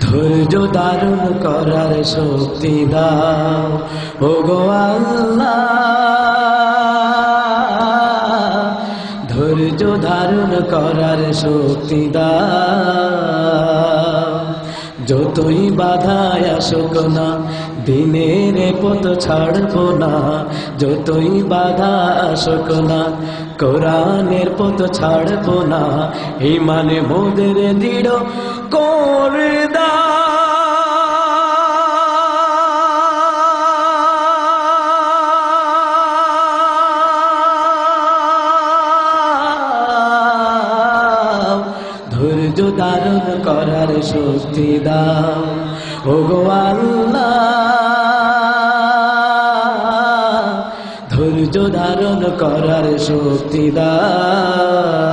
ধৈর্য ধারণ করার শক্তি দাও ওগো আল্লাহ, ধৈর্য ধারণ করার শক্তি দাও। যতই বাধায় আসুক না দিনের পথ ছাড়ব না, যতই বাধা আসুক না কোরআনের পথ ছাড়ব না, ঈমানে মোদের দৃঢ় করে দাও। ধৈর্য ধারণ করার শক্তি দাও ওগো আল্লাহ, ধৈর্য ধারণ করার শক্তি দাও।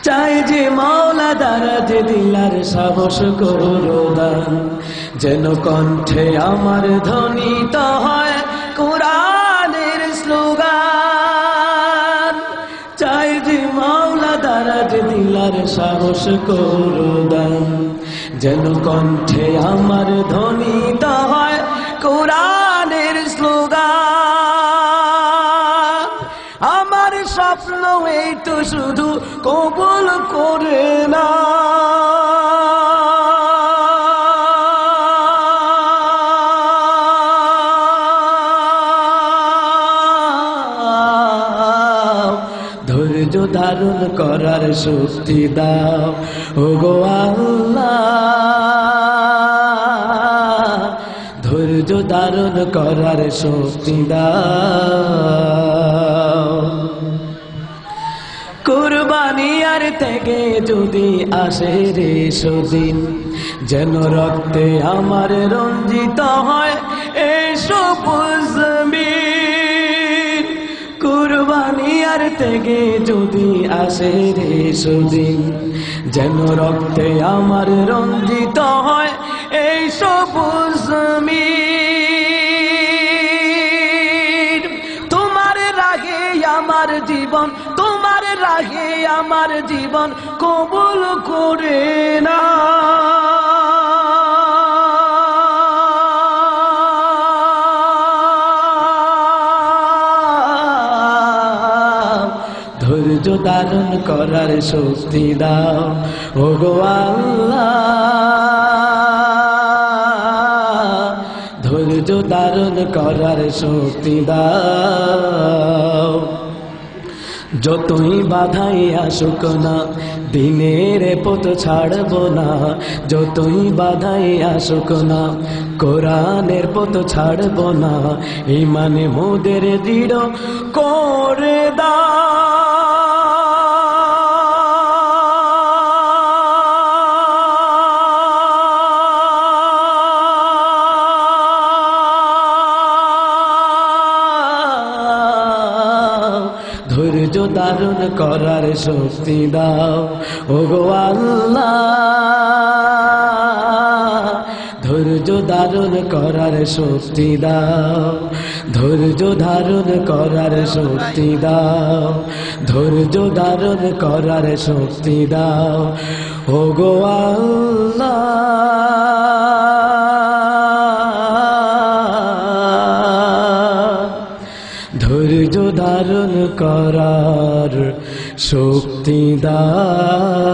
চাই যে মাওলা দারাজ দিলার সাহস করো দান, যেন কণ্ঠে আমার ধ্বনিত হয় কোরআনের স্লোগান। চাই যে মাওলা দারাজ দিলার সাহস করো দান, যেন কণ্ঠে আমার ধ্বনিত হয় কোরআনের স্লোগান। আমার স্বপ্ন এই তো শুধু কবুল করে না, ধৈর্য ধারণ করার শক্তি দাও ওগো আল্লাহ, ধৈর্য ধারণ করার শক্তি দাও। কুরবানি আর থেকে যদি আসে রে সেদিন, যেন রক্তে আমার রঞ্জিত হয় এই সবুজ জমিন। কুরবানি আর থেকে যদি আসে রে সেদিন, যেন রক্তে আমার রঞ্জিত হয় এই সবুজ জমিন। তোমার রাগে আমার জীবন, তোমার রাগে আমার জীবন কবুল করে না, ধৈর্য ধারণ করার শক্তি দাও ওগো আল্লাহ, ধৈর্য ধারণ করার শক্তি দাও। যতই বাধাই আসুক না দিনের পথ ছাড়ব না, যতই বাধাই আসুক না কোরআনের পথ ছাড়ব না, ঈমানে মোদের দৃঢ় করে দাও। ধৈর্য ধারণ করার শক্তি দাও ওগো আল্লাহ, ধৈর্য ধারণ করার শক্তি দাও, ধৈর্য ধারণ করার শক্তি দাও, ধৈর্য ধারণ করার শক্তি দাও ওগো আল্লাহ। ধৈর্য ধারণ করার শক্তি দাও।